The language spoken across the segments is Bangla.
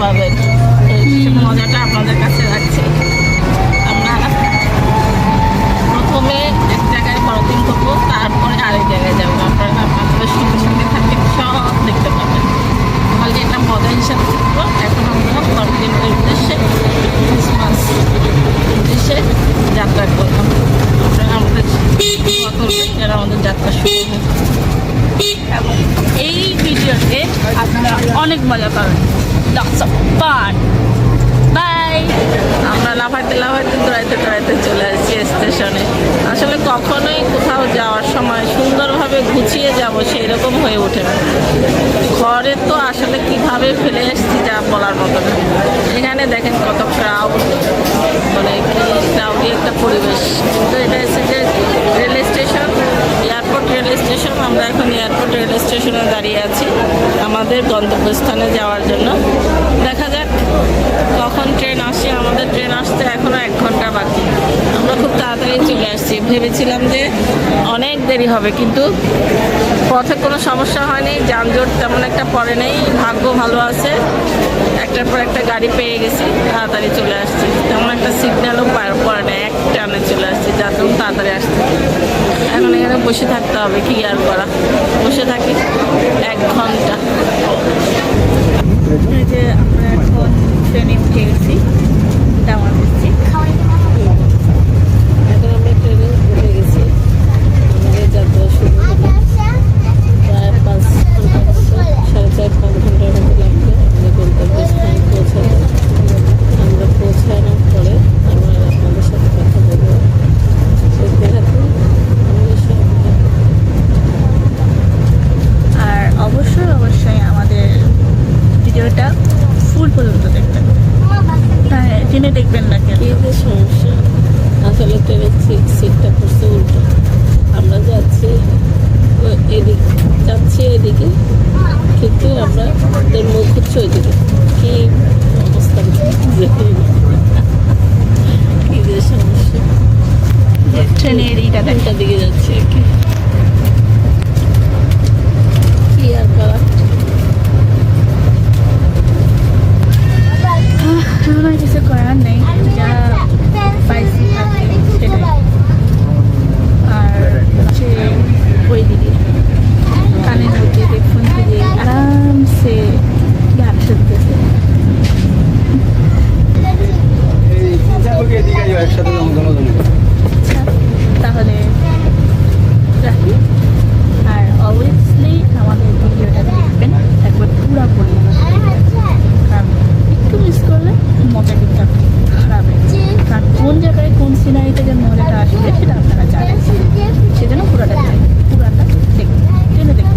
পাবেন। মজাটা আপনাদের কাছে রাখছি। আমরা প্রথমে এক জায়গায় বড়দিন করবো, তারপরে আরেক জায়গায় যাবো। আপনারা আপনাদের সঙ্গে সঙ্গে থাকলে সব দেখতে পাবেন। তাহলে এটা মজা হিসাবে থাকবো। এখন আমরা বড়দিনের উদ্দেশ্যে, ক্রিসমাস উদ্দেশ্যে যাত্রা করলাম। আপনারা আমাদের দোয়া করবেন যারা আমাদের যাত্রা শুরু হয়। এবং এই ভিডিওতে আপনারা অনেক মজা পাবেন। Lots of fun. বাই। আমরা লাফাইতে লাফাইতে দৌড়াইতে চলে আসছি স্টেশনে। আসলে কখনোই কোথাও যাওয়ার সময় সুন্দরভাবে গুছিয়ে যাব সেই রকম হয়ে ওঠে না। ঘরে তো আসলে কিভাবে ফেলে এসছি যা বলার মতো না। এখানে দেখেন কত ক্রাউড, মানে কি ক্রাউডি একটা পরিবেশ। কিন্তু এটা হচ্ছে যে rail station, airport rail station. আমরা এখন এয়ারপোর্ট রেল স্টেশনে দাঁড়িয়ে আছি আমাদের গন্তব্যস্থানে যাওয়ার জন্য। দেখা যাক কখন ট্রেন আসে। আমাদের ট্রেন আসতে এখনো 1 ঘন্টা বাকি। আমরা খুব তাড়াতাড়ি চলে আসছি। ভেবেছিলাম যে অনেক দেরি হবে, কিন্তু পথে কোনো সমস্যা হয়নি, যানজট তেমন একটা পড়ে নেই। ভাগ্য ভালো আছে, একটার পর একটা গাড়ি পেয়ে গেছি, তাড়াতাড়ি চলে আসছি। তেমন একটা সিগন্যালও পড়ে নেই, এক টানে চলে আসছি, যার জন্য তাড়াতাড়ি আসছি। এখন এখানে বসে থাকতে হবে, কি আর করা। বসে থাকি 1 ঘন্টা। এই যে আমরা এখন ট্রেনে উঠে গেছি, টাওয়ার দিচ্ছি। এখন আমরা ট্রেনে উঠে গেছি, আমাদের যাত্রা শুরু হলো। প্রায় 5 ঘন্টার মতো, 4.5-5 ঘন্টার মতো লাগবে আমাদের গন্তব্যস্থানে পৌঁছাতে। আমরা পৌঁছানোর পরে আমরা আপনাদের সাথে কথা বলবো। দেখতে থাকুন আমাদের সাথে। আর অবশ্যই আমাদের ভিডিওটা ফুল পর্যন্ত দেখবেন। হ্যাঁ, টেনে দেখবেন না কেন? কি যে সমস্যা, আসলে ট্রেনের সিটটা পড়ছে উল্টো। আমরা যাচ্ছি এদিকে, কিন্তু আমরা মুখ হচ্ছে ওইদিকে। কি অবস্থা, কি যে সমস্যা। ট্রেনের এইটা দিকে যাচ্ছে আর কি আর করা। আমার কিছু করার নেই, যা পাইছি সেটাই। আর হচ্ছে ওইদিকে কানের মধ্যে হেডফোন দিয়ে আরামসে গান শুনতেছে। তাহলে রাখি। আর অবভিয়াসলি আমাদের ভিডিওটা দেখবেন একবার পুরোপুরি, কারণ একটু মিস করলে মজা কিন্তু খারাপ হয়ে। কারণ কোন জায়গায় কোন সিনারি থেকে মজাটা আসবে সেটা আপনারা জানেন, সেজন্য পুরাটা দেখবেন, টেনে দেখবেন।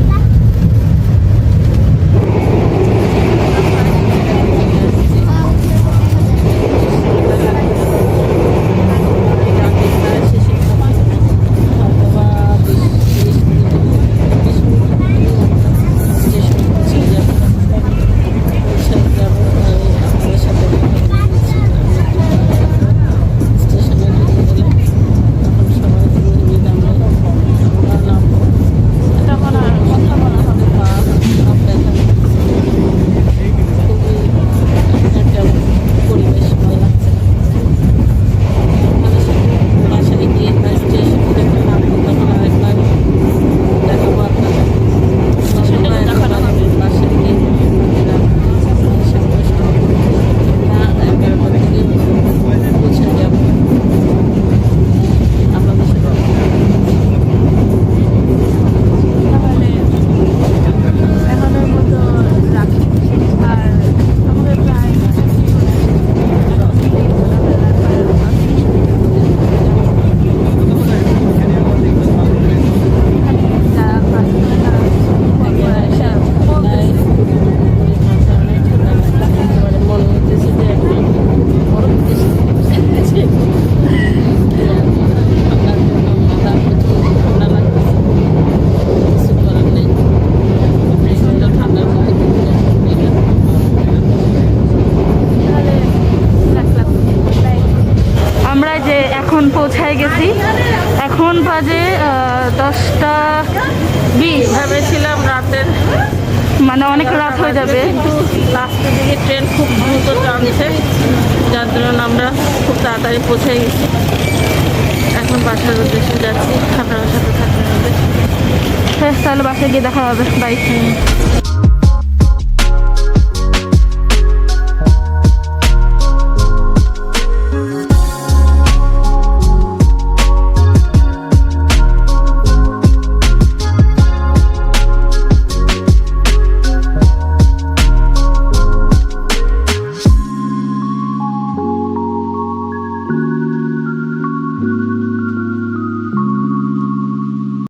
এখন পৌঁছায় গেছি। এখন বাজে 10:20। ভেবেছিলাম রাতের মানে অনেক রাত হয়ে যাবে, কিন্তু লাস্টের দিকে ট্রেন খুব লাগছে, যার জন্য আমরা খুব তাড়াতাড়ি পৌঁছে গেছি। এখন বাসার উদ্দেশ্যে যাচ্ছি, আপনারা সাথে থাকতে হবে। হ্যাঁ, তাহলে বাসায় গিয়ে দেখা হবে। বাই।